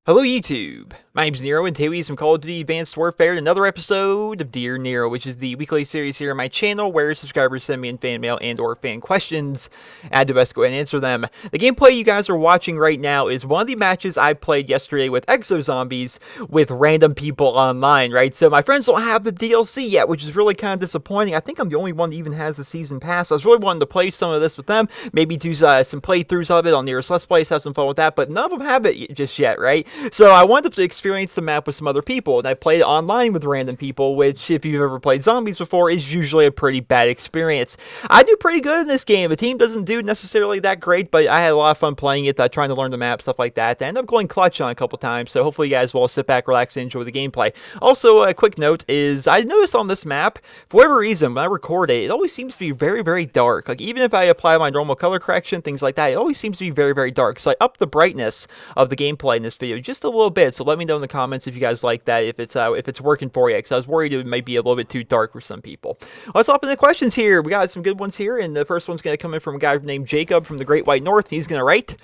Hello YouTube, my name's Nero and today we have some Call of Duty Advanced Warfare, another episode of Dear Nero, which is the weekly series here on my channel where subscribers send me in fan mail and or fan questions. I do best go ahead and answer them. The gameplay you guys are watching right now is one of the matches I played yesterday with Exo Zombies with random people online, right? So my friends don't have the DLC yet, which is really kind of disappointing. I think I'm the only one that even has the season pass. I was really wanting to play some of this with them, maybe do some playthroughs of it on Nero's Let's Plays, have some fun with that, but none of them have it just yet, right? So I wanted to experience the map with some other people, and I played online with random people, which, if you've ever played zombies before, is usually a pretty bad experience. I do pretty good in this game. The team doesn't do necessarily that great, but I had a lot of fun playing it, trying to learn the map, stuff like that. I ended up going clutch on a couple times, so hopefully you guys will sit back, relax, and enjoy the gameplay. Also, a quick note is, I noticed on this map, for whatever reason, when I record it, it always seems to be very, very dark. Like, even if I apply my normal color correction, things like that, it always seems to be very, very dark. So I upped the brightness of the gameplay in this video just a little bit, so let me know in the comments if you guys like that, if it's working for you, because I was worried it might be a little bit too dark for some people. Let's hop into the questions here. We got some good ones here, and the first one's going to come in from a guy named Jacob from the Great White North. He's going to write,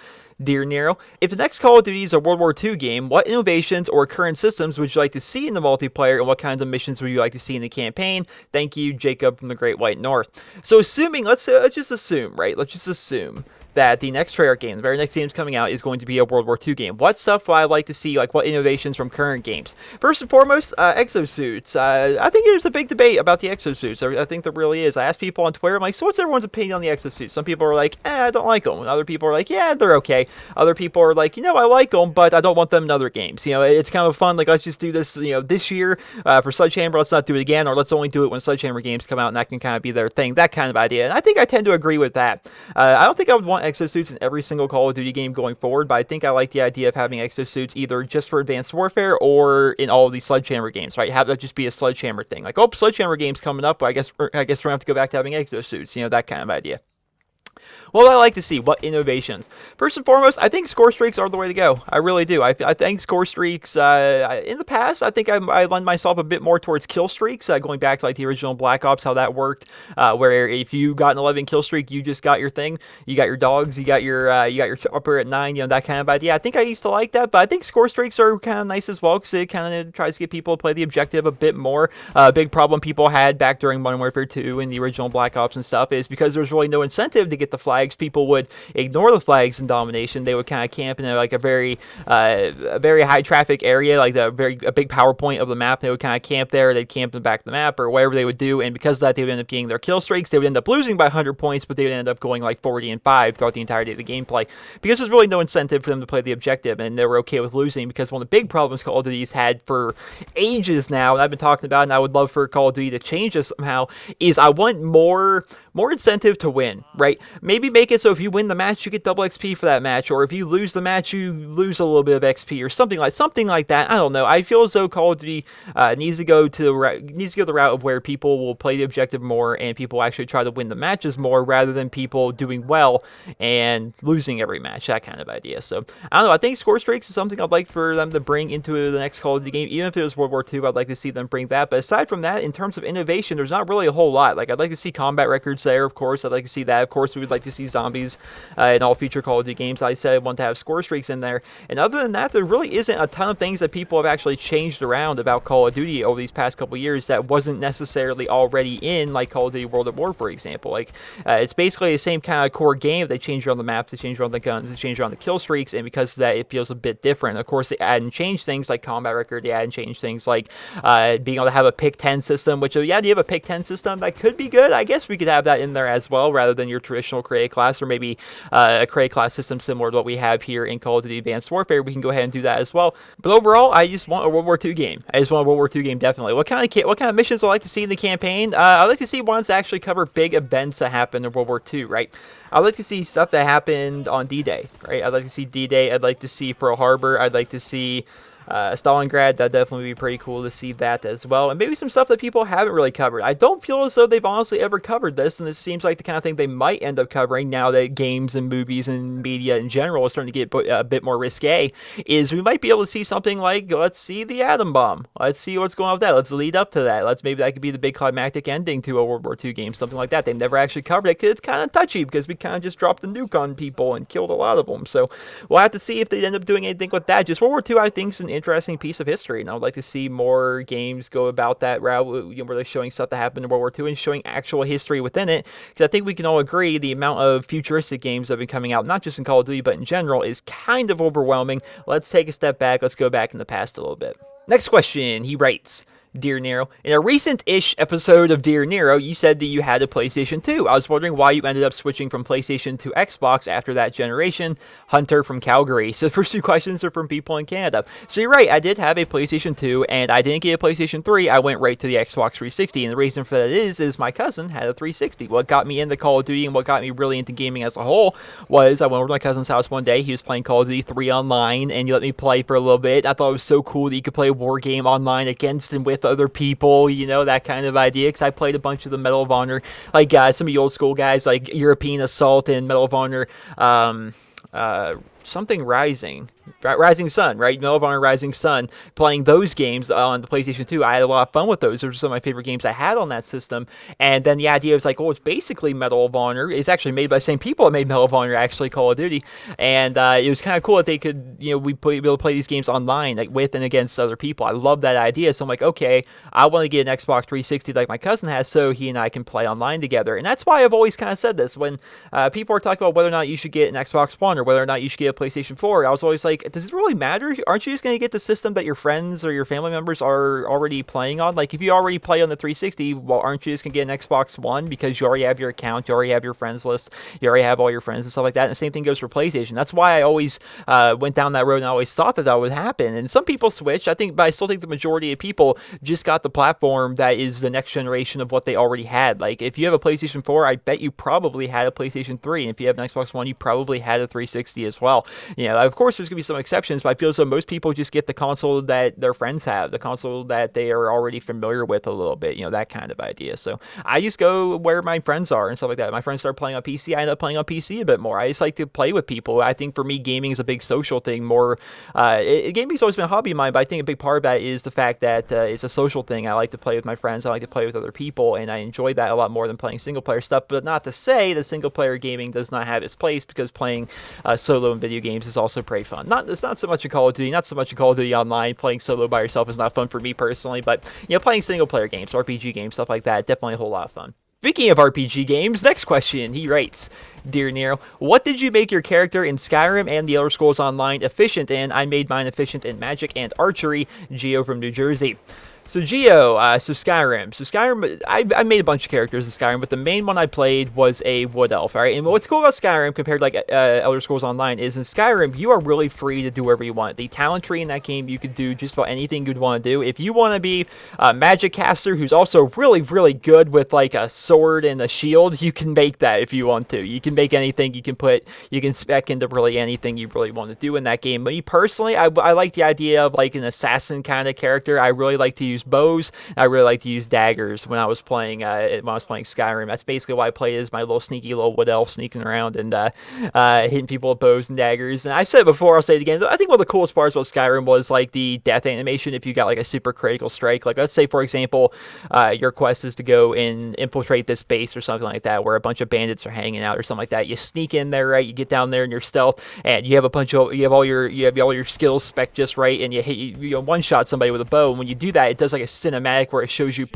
Dear Nero, if the next Call of Duty is a World War II game, what innovations or current systems would you like to see in the multiplayer, and what kinds of missions would you like to see in the campaign? Thank you, Jacob from the Great White North. So assuming, let's just assume, right? Let's just assume that the next Treyarch game, the very next game coming out, is going to be a World War II game. What stuff would I like to see, like what innovations from current games? First and foremost, exosuits. I think there's a big debate about the exosuits. I think there really is. I asked people on Twitter, I'm like, so what's everyone's opinion on the exosuits? Some people are like, I don't like them. And other people are like, yeah, they're okay. Other people are like, I like them, but I don't want them in other games. It's kind of fun. Like, let's just do this, this year for Sledgehammer. Let's not do it again, or let's only do it when Sledgehammer games come out, and that can kind of be their thing. That kind of idea. And I think I tend to agree with that. I don't think I would want exosuits in every single Call of Duty game going forward, but I think I like the idea of having exosuits either just for Advanced Warfare or in all of these Sledgehammer games, right? Have that just be a Sledgehammer thing. Like, oh, Sledgehammer game's coming up, but I guess we're going to have to go back to having exosuits, that kind of idea. What would I like to see? What innovations? First and foremost, I think Scorestreaks are the way to go. I really do. I think Scorestreaks, in the past, I think I lend myself a bit more towards kill streaks, going back to like the original Black Ops, how that worked, where if you got an 11 kill streak, you just got your thing. You got your dogs, you got your chopper at 9, that kind of idea. I think I used to like that, but I think Scorestreaks are kind of nice as well, because it kind of tries to get people to play the objective a bit more. Big problem people had back during Modern Warfare 2 and the original Black Ops and stuff is because there's really no incentive to get the flags. People would ignore the flags in domination. They would kind of camp in like a very high traffic area, like a big power point of the map. They would kind of camp there. They'd camp in the back of the map or whatever they would do, and because of that, they would end up getting their kill streaks. They would end up losing by 100 points, but they would end up going like 40-5 throughout the entirety of the gameplay because there's really no incentive for them to play the objective, and they were okay with losing because one of the big problems Call of Duty's had for ages now, and I've been talking about, and I would love for Call of Duty to change this somehow, is I want more incentive to win, right? Maybe make it so if you win the match, you get double XP for that match, or if you lose the match, you lose a little bit of XP, or something like that. I don't know. I feel as though Call of Duty needs to go the route of where people will play the objective more and people actually try to win the matches more, rather than people doing well and losing every match. That kind of idea. So I don't know. I think Scorestreaks is something I'd like for them to bring into the next Call of Duty game. Even if it was World War II, I'd like to see them bring that. But aside from that, in terms of innovation, there's not really a whole lot. Like, I'd like to see combat records there, of course. I'd like to see that. Of course, we would like to see zombies in all future Call of Duty games. I said I want to have Scorestreaks in there. And other than that, there really isn't a ton of things that people have actually changed around about Call of Duty over these past couple years that wasn't necessarily already in, like Call of Duty World at War, for example. Like, it's basically the same kind of core game. They changed around the maps, they changed around the guns, they changed around the kill streaks, and because of that, it feels a bit different. Of course, they add and change things like combat record, they add and change things like being able to have a pick 10 system, which, yeah, do you have a pick 10 system? That could be good. I guess we could have that in there as well, rather than your traditional create class, or maybe a create class system similar to what we have here in Call of Duty Advanced Warfare. We can go ahead and do that as well. But overall, I just want a World War II game. I just want a World War II game, definitely. What kind of missions would I like to see in the campaign? I'd like to see ones that actually cover big events that happen in World War II, right? I'd like to see stuff that happened on D-Day, right? I'd like to see D-Day. I'd like to see Pearl Harbor. I'd like to see Stalingrad, that'd definitely be pretty cool to see that as well. And maybe some stuff that people haven't really covered. I don't feel as though they've honestly ever covered this, and this seems like the kind of thing they might end up covering now that games and movies and media in general is starting to get a bit more risque, is we might be able to see something like, let's see the atom bomb. Let's see what's going on with that. Let's lead up to that. Maybe that could be the big climactic ending to a World War II game, something like that. They've never actually covered it because it's kind of touchy, because we kind of just dropped the nuke on people and killed a lot of them. So we'll have to see if they end up doing anything with that. Just World War II, I think, is an interesting piece of history, and I would like to see more games go about that route, where they're showing stuff that happened in World War II and showing actual history within it, because I think we can all agree the amount of futuristic games that have been coming out, not just in Call of Duty, but in general, is kind of overwhelming. Let's take a step back. Let's go back in the past a little bit. Next question, he writes, Dear Nero, in a recent-ish episode of Dear Nero, you said that you had a PlayStation 2. I was wondering why you ended up switching from PlayStation to Xbox after that generation. Hunter from Calgary. So the first two questions are from people in Canada. So you're right, I did have a PlayStation 2, and I didn't get a PlayStation 3. I went right to the Xbox 360, and the reason for that is my cousin had a 360. What got me into Call of Duty and what got me really into gaming as a whole was I went over to my cousin's house one day. He was playing Call of Duty 3 online, and he let me play for a little bit. I thought it was so cool that you could play a war game online against and with other people, that kind of idea, because I played a bunch of the Medal of Honor, like some of the old school guys, like European Assault and Medal of Honor, something Rising Sun, right? Medal of Honor Rising Sun, playing those games on the PlayStation 2. I had a lot of fun with those. Those were some of my favorite games I had on that system. And then the idea was like, it's basically Medal of Honor. It's actually made by the same people that made Medal of Honor, actually, Call of Duty. And it was kind of cool that they could, we'd be able to play these games online, like with and against other people. I love that idea. So I'm like, okay, I want to get an Xbox 360 like my cousin has, so he and I can play online together. And that's why I've always kind of said this. When people are talking about whether or not you should get an Xbox One or whether or not you should get a PlayStation 4, I was always like, does it really matter? Aren't you just going to get the system that your friends or your family members are already playing on? Like, if you already play on the 360, well, aren't you just going to get an Xbox One because you already have your account, you already have your friends list, you already have all your friends and stuff like that? And the same thing goes for PlayStation. That's why I always went down that road, and I always thought that would happen. And some people switch, but I still think the majority of people just got the platform that is the next generation of what they already had. Like, if you have a PlayStation 4, I bet you probably had a PlayStation 3, and if you have an Xbox One, you probably had a 360 as well. Of course, there's going to be some exceptions, but I feel as though most people just get the console that their friends have, the console that they are already familiar with a little bit, that kind of idea. So I just go where my friends are and stuff like that. My friends start playing on PC, I end up playing on PC a bit more. I just like to play with people. I think for me, gaming is a big social thing more. Gaming's always been a hobby of mine, but I think a big part of that is the fact that it's a social thing. I like to play with my friends. I like to play with other people, and I enjoy that a lot more than playing single-player stuff. But not to say that single-player gaming does not have its place, because playing solo in video games is also pretty fun. It's not so much a Call of Duty, not so much a Call of Duty Online. Playing solo by yourself is not fun for me personally, but playing single-player games, RPG games, stuff like that, definitely a whole lot of fun. Speaking of RPG games, next question, he writes, Dear Nero, what did you make your character in Skyrim and the Elder Scrolls Online efficient in? I made mine efficient in magic and archery. Geo from New Jersey. So Skyrim. So Skyrim, I made a bunch of characters in Skyrim, but the main one I played was a Wood Elf, alright? And what's cool about Skyrim compared to, like, Elder Scrolls Online is in Skyrim, you are really free to do whatever you want. The talent tree in that game, you could do just about anything you'd want to do. If you want to be a magic caster who's also really, really good with, like, a sword and a shield, you can make that if you want to. You can make anything, you can spec into really anything you really want to do in that game. But me personally, I like the idea of, like, an assassin kind of character. I really like to use bows. I really like to use daggers when I was playing Skyrim. That's basically why I played as my little sneaky little wood elf sneaking around and hitting people with bows and daggers. And I've said it before, I'll say it again. I think one of the coolest parts about Skyrim was like the death animation. If you got like a super critical strike, like let's say for example, your quest is to go and infiltrate this base or something like that, where a bunch of bandits are hanging out or something like that. You sneak in there, right? You get down there in your stealth, and you have all your skills spec just right, and you one shot somebody with a bow. And when you do that, it does like a cinematic where it shows you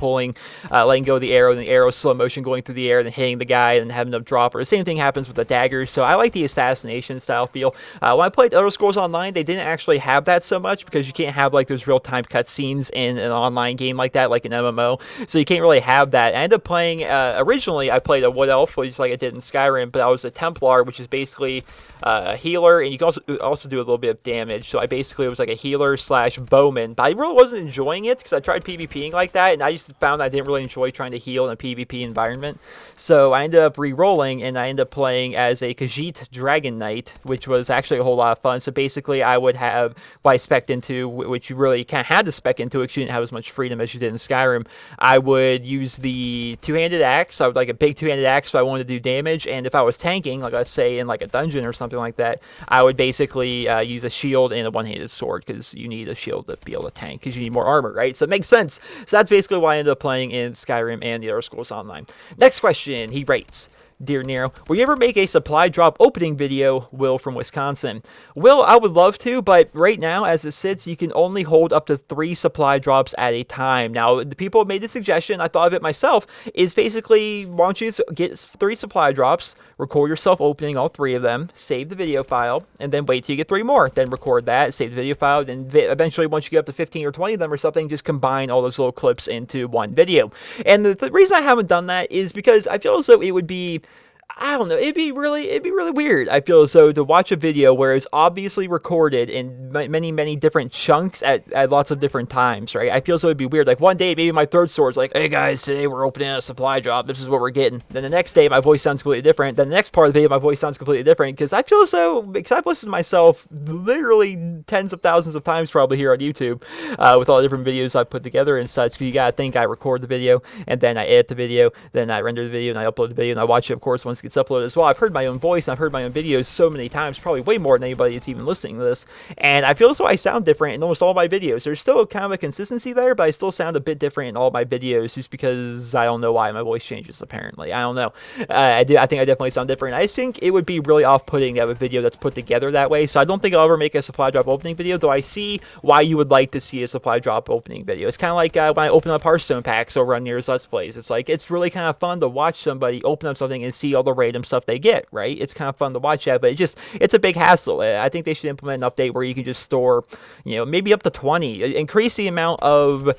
letting go of the arrow, and the arrow slow motion going through the air, and then hitting the guy, and having them drop. Or the same thing happens with the daggers. So I like the assassination style feel. When I played Elder Scrolls Online, they didn't actually have that so much, because you can't have like those real-time cutscenes in an online game like that, like an MMO. So you can't really have that. I ended up playing, originally I played a Wood Elf, just like I did in Skyrim, but I was a Templar, which is basically a healer, and you can also do a little bit of damage. So I basically was like a healer / bowman, but I really wasn't enjoying it, because I tried PvPing like that, and I just found I didn't really enjoy trying to heal in a PvP environment. So I ended up re-rolling, and I ended up playing as a Khajiit Dragon Knight, which was actually a whole lot of fun. So basically, I would have what I spec'd into, which you really kind of had to spec into because you didn't have as much freedom as you did in Skyrim. I would use the two-handed axe. I would like a big two-handed axe if I wanted to do damage, and if I was tanking, like let's say in like a dungeon or something like that, I would basically use a shield and a one-handed sword, because you need a shield to be able to tank, because you need more armor, right? So it makes sense. So that's basically why I ended up playing in Skyrim and the Elder Scrolls Online. Next question, he writes, Dear Nero, will you ever make a supply drop opening video? Will from Wisconsin. Will, I would love to, but right now, as it sits, you can only hold up to 3 supply drops at a time. Now, the people made the suggestion, I thought of it myself, is basically, why don't you get 3 supply drops, record yourself opening all 3 of them, save the video file, and then wait till you get 3 more. Then record that, save the video file, then eventually, once you get up to 15 or 20 of them or something, just combine all those little clips into one video. And the reason I haven't done that is because I feel as though it would be, I don't know, it'd be really weird. I feel as though to watch a video where it's obviously recorded in many different chunks at lots of different times, right? I feel as though it'd be weird. Like one day, maybe my third sword's like, hey guys, today we're opening a supply drop. This is what we're getting. Then the next day, my voice sounds completely different. Then the next part of the video, my voice sounds completely different. Because I feel as though, because I've listened to myself literally tens of thousands of times probably here on YouTube with all the different videos I've put together and such. Because you gotta think I record the video, and then I edit the video, then I render the video, and I upload the video, and I watch it, of course, once it gets uploaded as well. I've heard my own voice, and I've heard my own videos so many times, probably way more than anybody that's even listening to this, and I feel as though I sound different in almost all my videos. There's still kind of a consistency there, but I still sound a bit different in all my videos, just because I don't know why my voice changes, apparently. I don't know. I think I definitely sound different. I just think it would be really off-putting to have a video that's put together that way, so I don't think I'll ever make a supply drop opening video, though I see why you would like to see a supply drop opening video. It's kind of like when I open up Hearthstone packs over on Nero's Let's Plays. It's like, it's really kind of fun to watch somebody open up something and see all the random stuff they get, right? It's kind of fun to watch that, but it's a big hassle. I think they should implement an update where you can just store, maybe up to 20. Increase the amount of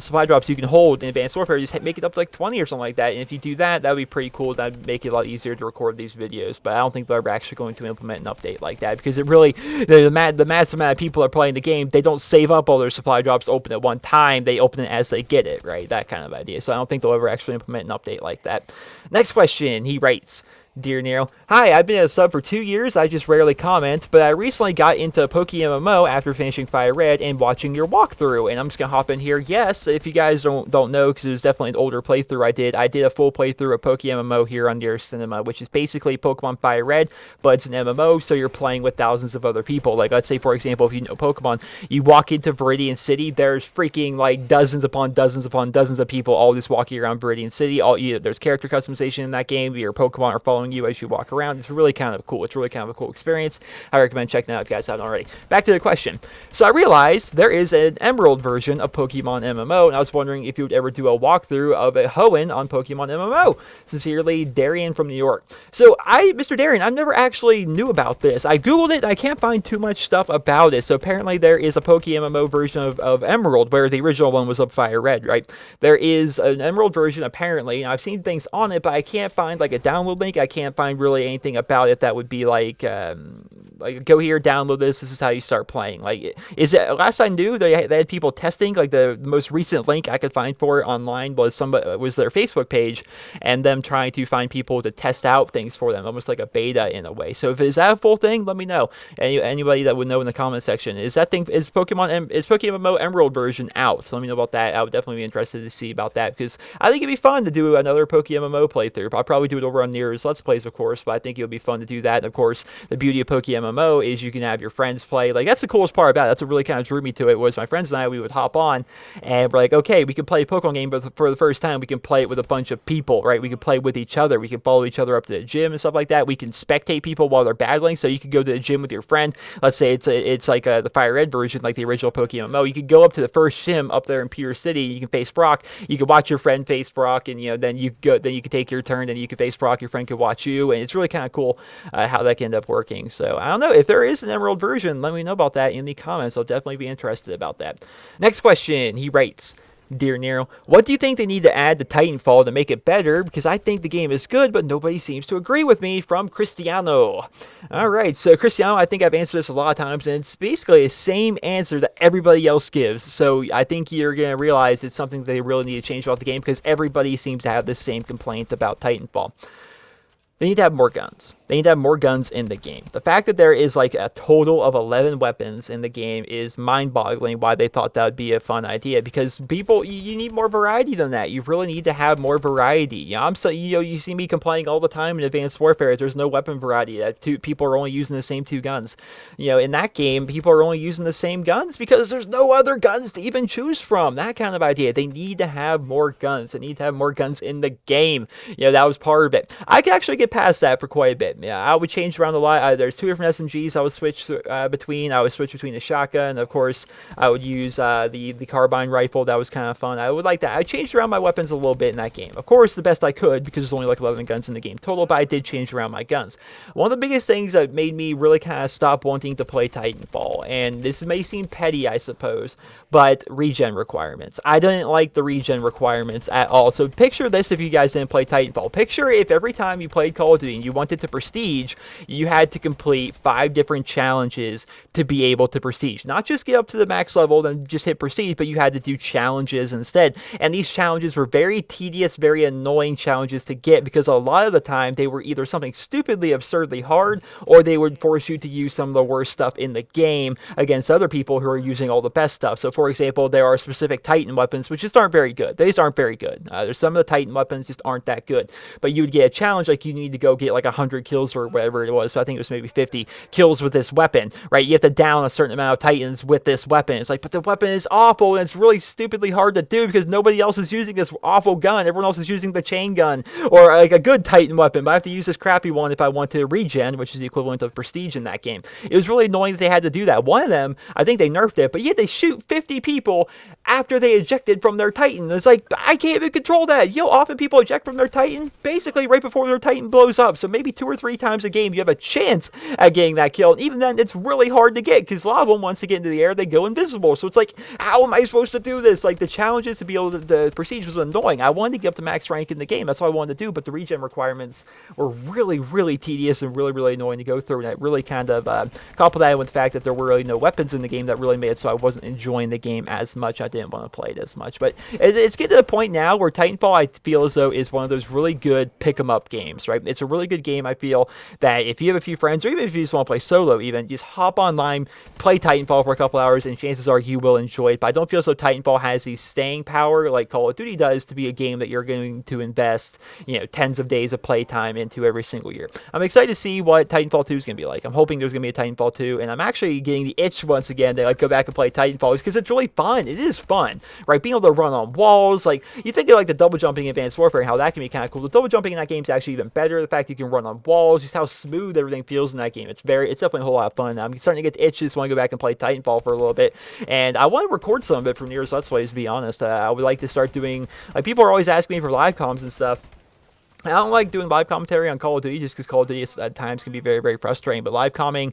supply drops you can hold in Advanced Warfare. Just make it up to like 20 or something like that. And if you do that, that would be pretty cool. That would make it a lot easier to record these videos. But I don't think they're ever actually going to implement an update like that, because it really, the mass amount of people are playing the game, they don't save up all their supply drops open at one time. They open it as they get it, right? That kind of idea. So I don't think they'll ever actually implement an update like that. Next question, he writes, Dear Nero, hi, I've been a sub for 2 years, I just rarely comment, but I recently got into PokeMMO after finishing Fire Red and watching your walkthrough, and I'm just going to hop in here. Yes, if you guys don't know, because it was definitely an older playthrough I did a full playthrough of PokeMMO here on NerosCinema, which is basically Pokemon Fire Red, but it's an MMO, so you're playing with thousands of other people. Like, let's say, for example, if you know Pokemon, you walk into Viridian City, there's freaking, like, dozens upon dozens of people all just walking around Viridian City. There's character customization in that game. Your Pokemon are following you as you walk around. It's really kind of cool. It's really kind of a cool experience. I recommend checking that out if you guys haven't already. Back to the question. So I realized there is an Emerald version of Pokemon MMO, and I was wondering if you would ever do a walkthrough of a Hoenn on Pokemon MMO. Sincerely, Darian from New York. So Mr. Darian, I never actually knew about this. I googled it, and I can't find too much stuff about it. So apparently there is a PokeMMO version of Emerald, where the original one was of Fire Red, right? There is an Emerald version, apparently, and I've seen things on it, but I can't find like a download link. I can't find really anything about it that would be like go here, download this is how you start playing. Like, is it, last I knew they had people testing, like the most recent link I could find for it online was their Facebook page, and them trying to find people to test out things for them, almost like a beta in a way. So is that a full thing? Let me know. Anybody that would know in the comment section. Is PokeMMO Emerald version out? Let me know about that. I would definitely be interested to see about that, because I think it'd be fun to do another PokeMMO playthrough. I'll probably do it over on Nero's Let's Plays, of course, but I think it would be fun to do that. And of course, the beauty of PokeMMO is you can have your friends play. Like, that's the coolest part about it. That's what really kind of drew me to it, was my friends and I, we would hop on and we're like, okay, we can play a Pokemon game, but for the first time, we can play it with a bunch of people, right? We can play with each other. We can follow each other up to the gym and stuff like that. We can spectate people while they're battling. So you could go to the gym with your friend. Let's say it's like the Fire Red version, like the original PokeMMO. You could go up to the first gym up there in Pure City. You can face Brock. You can watch your friend face Brock, and then you can take your turn, and you can face Brock. Your friend could watch you, and it's really kind of cool how that can end up working. So I don't know, if there is an Emerald version, let me know about that in the comments. I'll definitely be interested about that. Next question, he writes, Dear Nero, what do you think they need to add to Titanfall to make it better? Because I think the game is good, but nobody seems to agree with me. From Cristiano. All right, so Cristiano, I think I've answered this a lot of times, and it's basically the same answer that everybody else gives. So I think you're going to realize it's something they really need to change about the game, because everybody seems to have the same complaint about Titanfall. They need to have more guns. They need to have more guns in the game. The fact that there is like a total of 11 weapons in the game is mind-boggling why they thought that would be a fun idea, because people, you need more variety than that. You really need to have more variety. You see me complaining all the time in Advanced Warfare, there's no weapon variety, that people are only using the same 2 guns. In that game, people are only using the same guns because there's no other guns to even choose from. That kind of idea. They need to have more guns. They need to have more guns in the game. That was part of it. I could actually get past that for quite a bit. I would change around a lot. There's 2 different SMGs I would switch between. I would switch between the shotgun, and of course, I would use the carbine rifle. That was kind of fun. I would like that. I changed around my weapons a little bit in that game. Of course, the best I could, because there's only like 11 guns in the game total, but I did change around my guns. One of the biggest things that made me really kind of stop wanting to play Titanfall, and this may seem petty, I suppose, but regen requirements. I didn't like the regen requirements at all. So picture this if you guys didn't play Titanfall. Picture if every time you played Call of Duty and you wanted to prestige, you had to complete 5 different challenges to be able to prestige. Not just get up to the max level, then just hit prestige, but you had to do challenges instead. And these challenges were very tedious, very annoying challenges to get, because a lot of the time they were either something stupidly, absurdly hard, or they would force you to use some of the worst stuff in the game against other people who are using all the best stuff. So for example, there are specific Titan weapons which just aren't very good. These aren't very good. There's some of the Titan weapons just aren't that good. But you would get a challenge like you need to go get like 100 kills or whatever it was. So I think it was maybe 50 kills with this weapon, right? You have to down a certain amount of Titans with this weapon. It's like, but the weapon is awful, and it's really stupidly hard to do because nobody else is using this awful gun. Everyone else is using the chain gun or like a good Titan weapon, but I have to use this crappy one if I want to regen, which is the equivalent of prestige in that game. It was really annoying that they had to do that. One of them, I think they nerfed it, but yet they shoot 50 people after they ejected from their Titan. It's like, I can't even control that. Often people eject from their Titan basically right before their Titan blows up. So maybe 2 or 3 times a game you have a chance at getting that kill. And even then, it's really hard to get, because a lot of them, once they get into the air, they go invisible. So it's like, how am I supposed to do this? Like, the challenges to be able to, the prestige was annoying. I wanted to get up to max rank in the game. That's what I wanted to do, but the regen requirements were really, really tedious and really, really annoying to go through. And it really kind of coupled that with the fact that there were really no weapons in the game that really made it so I wasn't enjoying the game as much. I didn't want to play it as much. But it's getting to the point now where Titanfall, I feel as though, is one of those really good pick-em-up games, right? It's a really good game, I feel, that if you have a few friends, or even if you just want to play solo even, just hop online, play Titanfall for a couple hours, and chances are you will enjoy it. But I don't feel as though Titanfall has the staying power like Call of Duty does to be a game that you're going to invest, tens of days of playtime into every single year. I'm excited to see what Titanfall 2 is going to be like. I'm hoping there's going to be a Titanfall 2, and I'm actually getting the itch once again to go back and play Titanfall, because it's really fun. It is fun, right? Being able to run on walls, like, you think of like the double jumping in Advanced Warfare and how that can be kind of cool. The double jumping in that game is actually even better. The fact you can run on walls, just how smooth everything feels in that game. It's definitely a whole lot of fun. I'm starting to get the itches. Want to go back and play Titanfall for a little bit, and I want to record some of it from Nero's Let's Plays, to be honest. I would like to start doing, like, people are always asking me for live comms and stuff. I don't like doing live commentary on Call of Duty just because Call of Duty at times can be very, very frustrating. But live comming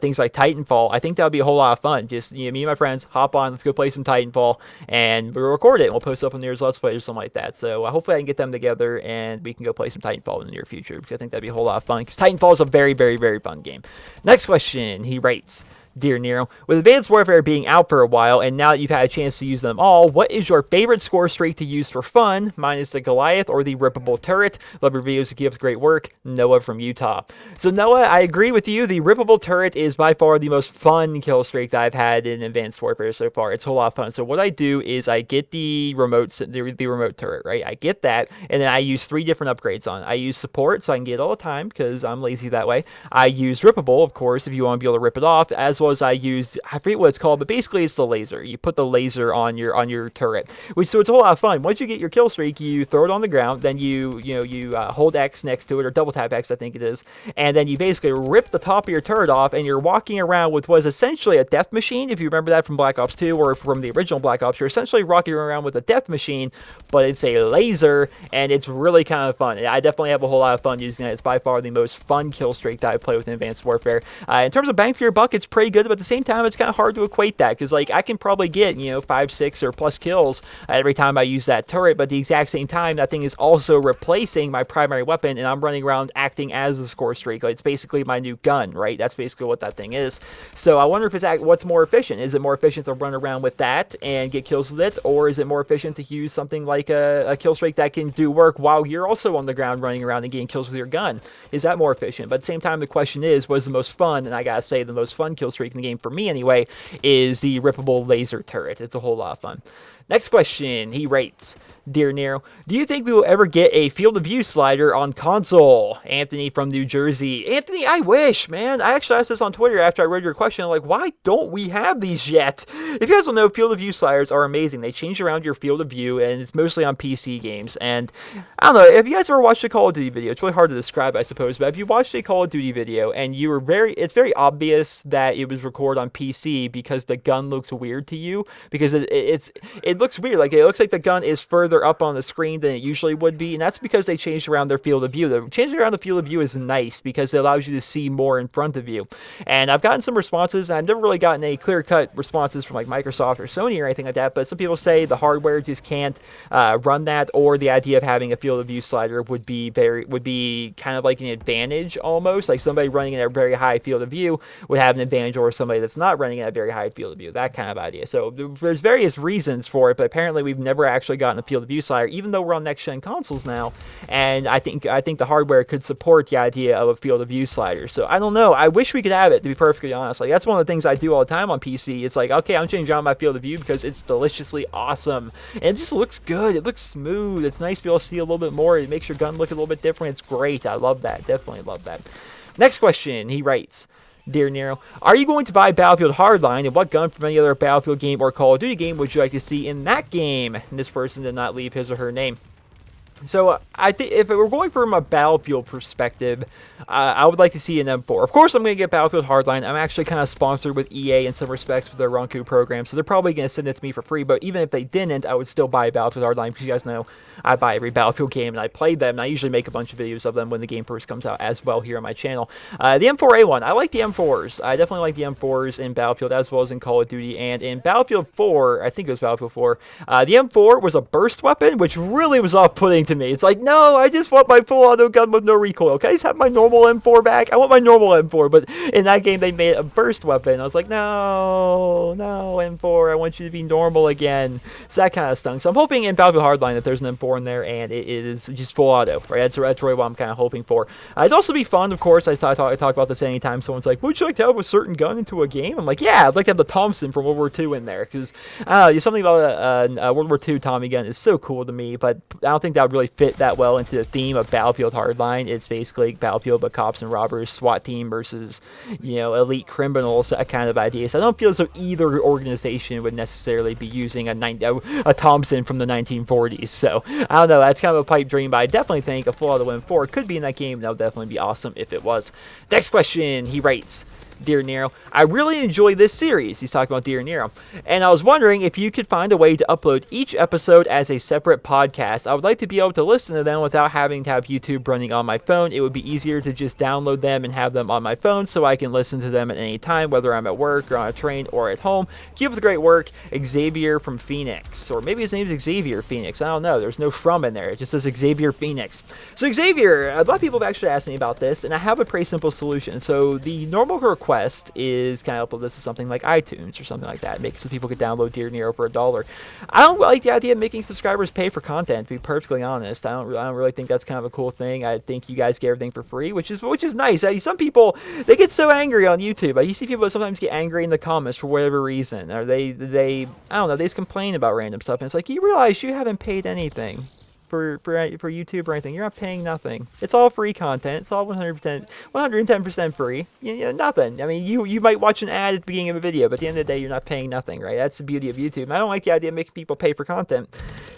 things like Titanfall, I think that would be a whole lot of fun. Just me and my friends hop on, let's go play some Titanfall, and we'll record it. And we'll post it up on Nero's Let's Play or something like that. So hopefully I can get them together and we can go play some Titanfall in the near future, because I think that'd be a whole lot of fun. Because Titanfall is a very, very, very fun game. Next question, he writes, Dear Nero, with Advanced Warfare being out for a while, and now that you've had a chance to use them all, what is your favorite score streak to use for fun? Mine is the Goliath or the Rippable Turret. Love your videos, keep up the great work. Noah from Utah. So Noah, I agree with you. The Rippable Turret is by far the most fun kill streak that I've had in Advanced Warfare so far. It's a whole lot of fun. So what I do is I get the remote turret, right? I get that, and then I use 3 different upgrades on it. I use support, so I can get it all the time, because I'm lazy that way. I use Rippable, of course, if you want to be able to rip it off, as well as I used, I forget what it's called, but basically it's the laser. You put the laser on your turret, so it's a whole lot of fun. Once you get your kill streak, you throw it on the ground, then you hold X next to it, or double tap X, I think it is, and then you basically rip the top of your turret off, and you're walking around with what is essentially a death machine. If you remember that from Black Ops 2 or from the original Black Ops, you're essentially walking around with a death machine, but it's a laser, and it's really kind of fun. I definitely have a whole lot of fun using it. It's by far the most fun kill streak that I play with in Advanced Warfare. In terms of bang for your buck, it's pretty good, but at the same time, it's kind of hard to equate that, because, like, I can probably get, 5, 6, or plus kills every time I use that turret, but at the exact same time, that thing is also replacing my primary weapon, and I'm running around acting as a Scorestreak. Like, it's basically my new gun, right? That's basically what that thing is. So I wonder if what's more efficient. Is it more efficient to run around with that and get kills with it, or is it more efficient to use something like a kill streak that can do work while you're also on the ground running around and getting kills with your gun? Is that more efficient? But at the same time, the question is, what is the most fun? And I gotta say, the most fun kill streak in the game, for me anyway, is the rippable laser turret. It's a whole lot of fun. Next question, he writes, Dear Nero, do you think we will ever get a field of view slider on console? Anthony from New Jersey. Anthony, I wish, man. I actually asked this on Twitter after I read your question. I'm like, why don't we have these yet? If you guys don't know, field of view sliders are amazing. They change around your field of view, and it's mostly on PC games. And I don't know, if you guys ever watched a Call of Duty video, it's really hard to describe, I suppose, but if you watched a Call of Duty video and you were it's very obvious that it was recorded on PC because the gun looks weird to you, because it looks weird. Like, it looks like the gun is further up on the screen than it usually would be, and that's because they changed around their field of view. The changing around the field of view is nice because it allows you to see more in front of you. And I've gotten some responses, and I've never really gotten any clear-cut responses from like Microsoft or Sony or anything like that, but some people say the hardware just can't run that, or the idea of having a field of view slider would be kind of like an advantage almost. Like, somebody running in a very high field of view would have an advantage over somebody that's not running in a very high field of view. That kind of idea. So there's various reasons for it, but apparently we've never actually gotten a field of view slider, even though we're on next-gen consoles now, and I think the hardware could support the idea of a field of view slider. So I don't know. I wish we could have it, to be perfectly honest. Like, that's one of the things I do all the time on PC. It's like, okay, I'm changing around my field of view because it's deliciously awesome, and it just looks good. It looks smooth. It's nice to be able to see a little bit more. It makes your gun look a little bit different. It's great. I love that. Definitely love that. Next question, he writes, Dear Nero, are you going to buy Battlefield Hardline, and what gun from any other Battlefield game or Call of Duty game would you like to see in that game? And this person did not leave his or her name. So I think if we're going from a Battlefield perspective, I would like to see an M4. Of course, I'm going to get Battlefield Hardline. I'm actually kind of sponsored with EA in some respects with their Roku program, so they're probably going to send it to me for free. But even if they didn't, I would still buy Battlefield Hardline, because you guys know I buy every Battlefield game and I play them. And I usually make a bunch of videos of them when the game first comes out as well here on my channel. The M4A1, I like the M4s. I definitely like the M4s in Battlefield as well as in Call of Duty. And in Battlefield 4, I think it was Battlefield 4, the M4 was a burst weapon, which really was off-putting to me. It's like, no, I just want my full auto gun with no recoil. Can I just have my normal M4 back? I want my normal M4. But in that game, they made a burst weapon. I was like, no, M4, I want you to be normal again. So that kind of stung. So I'm hoping in Battlefield Hardline that there's an M4 in there and it is just full auto, right? That's really what I'm kind of hoping for. It'd also be fun, of course. I talk about this anytime someone's like, would you like to have a certain gun into a game? I'm like, yeah, I'd like to have the Thompson from World War II in there, because there's something about a World War II Tommy gun is so cool to me, but I don't think that would really fit that well into the theme of Battlefield Hardline. It's basically Battlefield but cops and robbers, SWAT team versus, elite criminals, that kind of idea. So I don't feel as though either organization would necessarily be using a Thompson from the 1940s. So I don't know, that's kind of a pipe dream, but I definitely think a full auto M4 could be in that game. That would definitely be awesome if it was. Next question, he writes, Dear Nero, I really enjoy this series. He's talking about Dear Nero. And I was wondering if you could find a way to upload each episode as a separate podcast. I would like to be able to listen to them without having to have YouTube running on my phone. It would be easier to just download them and have them on my phone so I can listen to them at any time, whether I'm at work or on a train or at home. Keep up the great work, Xavier from Phoenix. Or maybe his name is Xavier Phoenix. I don't know. There's no from in there. It just says Xavier Phoenix. So Xavier, a lot of people have actually asked me about this, and I have a pretty simple solution. So the normal request is kind of upload this to something like iTunes or something like that. Make it so people could download Dear Nero for $1. I don't like the idea of making subscribers pay for content, to be perfectly honest. I don't really think that's kind of a cool thing. I think you guys get everything for free, which is nice. Some people, they get so angry on YouTube. You see people sometimes get angry in the comments for whatever reason, or they I don't know, they just complain about random stuff, and it's like, you realize you haven't paid anything for YouTube or anything. You're not paying nothing. It's all free content. It's all 110% free. Nothing. I mean, you might watch an ad at the beginning of a video, but at the end of the day, you're not paying nothing, right? That's the beauty of YouTube. And I don't like the idea of making people pay for content.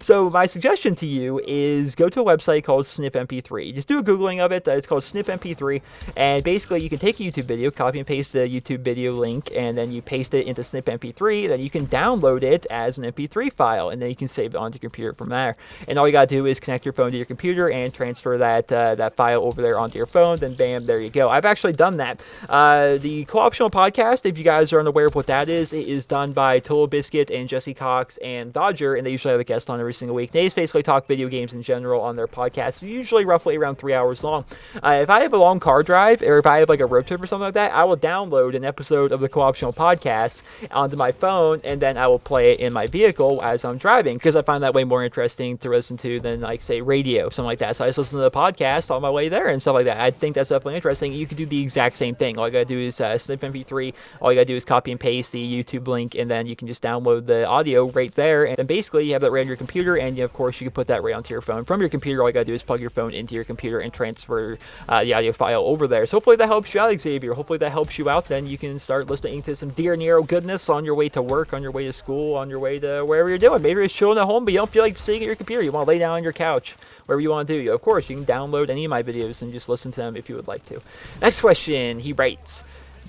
So my suggestion to you is go to a website called Snip MP3. Just do a Googling of it. It's called Snip MP3. And basically, you can take a YouTube video, copy and paste the YouTube video link, and then you paste it into Snip MP3. Then you can download it as an MP3 file, and then you can save it onto your computer from there. And all you got to do do is connect your phone to your computer and transfer that file over there onto your phone. Then bam, there you go. I've actually done that. The Co-optional Podcast, if you guys are unaware of what that is, it is done by Total Biscuit and Jesse Cox and Dodger, and they usually have a guest on every single week. They just basically talk video games in general on their podcast, usually roughly around 3 hours long. If I have a long car drive, or if I have like a road trip or something like that, I will download an episode of the Co-optional Podcast onto my phone, and then I will play it in my vehicle as I'm driving, because I find that way more interesting to listen to than, like, say, radio, something like that. So I just listen to the podcast on my way there and stuff like that. I think that's definitely interesting. You can do the exact same thing. All you gotta do is snip MP3. All you gotta do is copy and paste the YouTube link, and then you can just download the audio right there. And then basically you have that right on your computer, and of course you can put that right onto your phone. From your computer, all you gotta do is plug your phone into your computer and transfer the audio file over there. So hopefully that helps you out, Xavier. Hopefully that helps you out. Then you can start listening to some Dear Nero goodness on your way to work, on your way to school, on your way to wherever you're doing. Maybe you're chilling at home, but you don't feel like sitting at your computer. You want to lay down on your couch, wherever you want to do. Of course, you can download any of my videos and just listen to them if you would like to. Next question, he writes,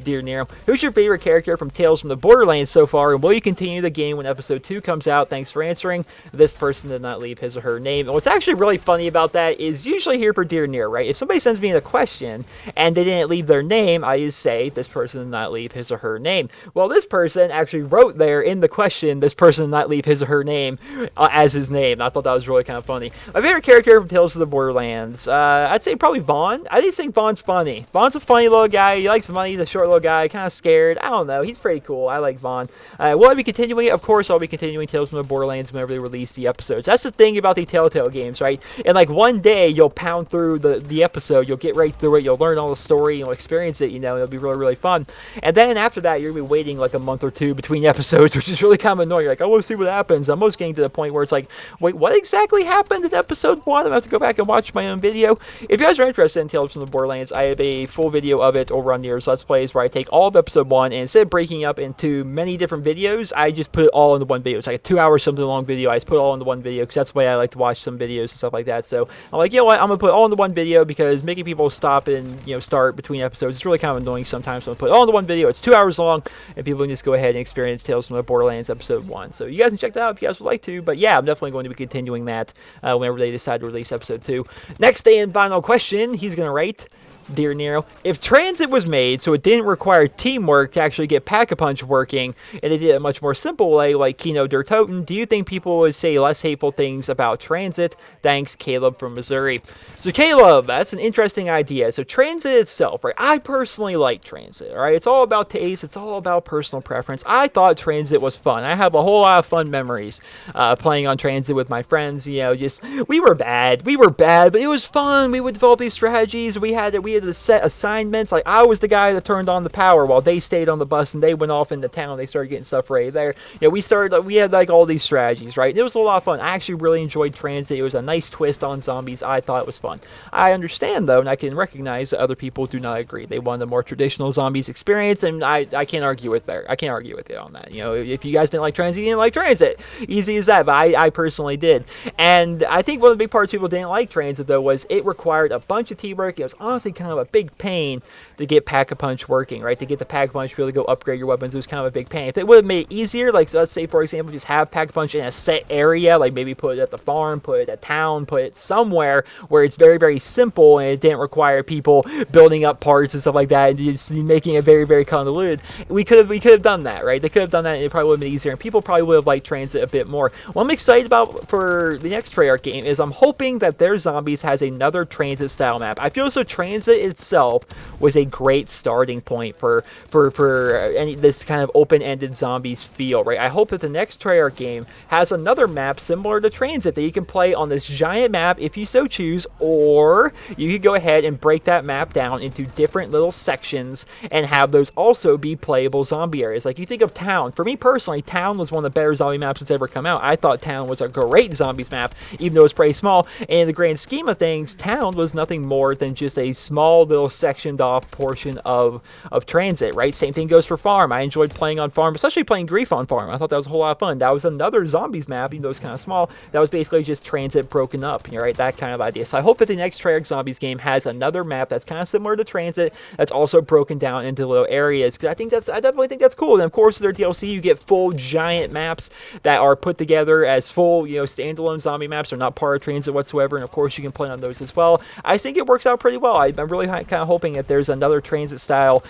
Dear Nero, who's your favorite character from Tales from the Borderlands so far, and will you continue the game when episode 2 comes out? Thanks for answering. This person did not leave his or her name. And what's actually really funny about that is usually here for Dear Nero, right? If somebody sends me a question and they didn't leave their name, I just say, this person did not leave his or her name. Well, this person actually wrote there in the question, this person did not leave his or her name as his name. I thought that was really kind of funny. My favorite character from Tales of the Borderlands, I'd say probably Vaughn. I just think Vaughn's funny. Vaughn's a funny little guy. He likes money. He's a short little guy, kind of scared. I don't know. He's pretty cool. I like Vaughn. Will I be continuing it? Of course, I'll be continuing Tales from the Borderlands whenever they release the episodes. That's the thing about the Telltale games, right? And like one day, you'll pound through the episode. You'll get right through it. You'll learn all the story. You'll experience it. You know, it'll be really, really fun. And then after that, you're going to be waiting like a month or two between episodes, which is really kind of annoying. You're like, I want to see what happens. I'm almost getting to the point where it's like, wait, what exactly happened in episode 1? I'm going to have to go back and watch my own video. If you guys are interested in Tales from the Borderlands, I have a full video of it over on Nero's Let's Plays where I take all of episode 1, and instead of breaking up into many different videos, I just put it all into one video. It's like a 2-hour something long video. I just put it all into one video because that's the way I like to watch some videos and stuff like that. So I'm like, you know what, I'm gonna put it all into one video, because making people stop and, you know, start between episodes is really kind of annoying sometimes. So I'm gonna put it all into one video. It's 2 hours long, and people can just go ahead and experience Tales from the Borderlands episode 1. So you guys can check that out if you guys would like to. But yeah, I'm definitely going to be continuing that whenever they decide to release episode 2. Next and final question, he's gonna write, Dear Nero, if Transit was made so it didn't require teamwork to actually get Pack-a-Punch working, and they did it a much more simple way like Kino Der Toten, do you think people would say less hateful things about Transit? Thanks, Caleb from Missouri. So Caleb, that's an interesting idea. So Transit itself, right? I personally like Transit, all right? It's all about taste. It's all about personal preference. I thought Transit was fun. I have a whole lot of fun memories playing on Transit with my friends. You know, just, we were bad, but it was fun. We would develop these strategies. We had the set assignments. Like, I was the guy that turned on the power while they stayed on the bus and they went off into town. They started getting stuff right there. You know, we had like all these strategies, right? It was a lot of fun. I actually really enjoyed Transit. It was a nice twist on zombies. I thought it was fun. I understand though, and I can recognize that other people do not agree. They want a more traditional zombies experience, and I can't argue with there. I can't argue with it on that. You know, if you guys didn't like Transit, you didn't like Transit. Easy as that. But I personally did. And I think one of the big parts people didn't like Transit though was it required a bunch of teamwork. It was honestly kind of a big pain to get Pack-a-Punch working, right? To get the Pack-a-Punch to be able to go upgrade your weapons, it was kind of a big pain. If it would have made it easier, like, so let's say, for example, just have Pack-a-Punch in a set area, like maybe put it at the farm, put it at town, put it somewhere where it's very, very simple and it didn't require people building up parts and stuff like that and just making it very, very convoluted. We could have done that, right? They could have done that and it probably would have been easier, and people probably would have liked Transit a bit more. What I'm excited about for the next Treyarch game is I'm hoping that their Zombies has another Transit style map. I feel so Transit itself was a great starting point for any this kind of open-ended zombies feel, right? I hope that the next Treyarch game has another map similar to Transit that you can play on this giant map if you so choose, or you could go ahead and break that map down into different little sections and have those also be playable zombie areas. Like, you think of Town. For me personally, Town was one of the better zombie maps that's ever come out. I thought Town was a great zombies map, even though it was pretty small. And in the grand scheme of things, Town was nothing more than just a small small little sectioned off portion of transit, right? Same thing goes for farm. I enjoyed playing on farm, especially playing Grief on farm. I thought that was a whole lot of fun. That was another zombies map, even though it's kind of small. That was basically just transit broken up, right? That kind of idea. So I hope that the next Treyarch Zombies game has another map that's kind of similar to transit, that's also broken down into little areas, because I definitely think that's cool. And of course, their DLC, you get full giant maps that are put together as full, standalone zombie maps. Are not part of transit whatsoever, and of course you can play on those as well. I think it works out pretty well. I'm really kind of hoping that there's another transit style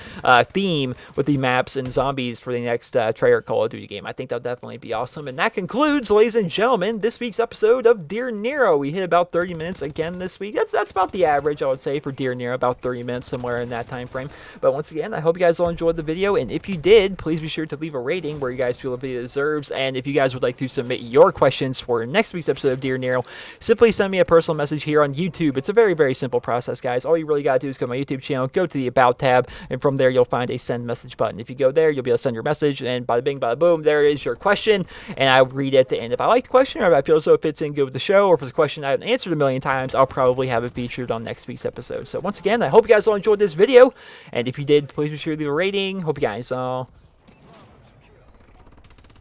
theme with the maps and zombies for the next Treyarch Call of Duty game. I think that'll definitely be awesome. And that concludes, ladies and gentlemen, this week's episode of Dear Nero. We hit about 30 minutes again this week. That's about the average, I would say, for Dear Nero, about 30 minutes, somewhere in that time frame. But once again, I hope you guys all enjoyed the video, and if you did, please be sure to leave a rating where you guys feel the video deserves. And if you guys would like to submit your questions for next week's episode of Dear Nero, simply send me a personal message here on YouTube. It's a very, very simple process, guys. All you really got to do is go to my YouTube channel, go to the About tab, and from there you'll find a send message button. If you go there, you'll be able to send your message, and bada bing, bada boom, there is your question, and I'll read it at the end. If I like the question, or if I feel as though it fits in good with the show, or if it's a question I haven't answered a million times, I'll probably have it featured on next week's episode. So once again, I hope you guys all enjoyed this video, and if you did, please be sure to leave a rating. Hope you guys all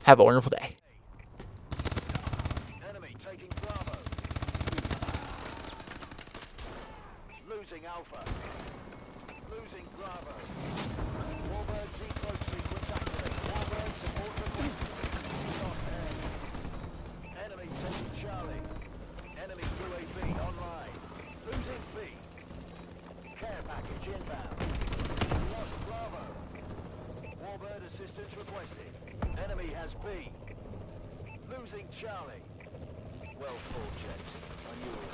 have a wonderful day. Enemy taking Bravo. Losing Alpha. Losing Bravo. Warbird decode sequence activate. Warbird support request. Lost A. Enemy taking Charlie. Enemy UAV online. Losing B. Care package inbound. Lost Bravo. Warbird assistance requested. Enemy has B. Losing Charlie. Well fought, Jets. I knew we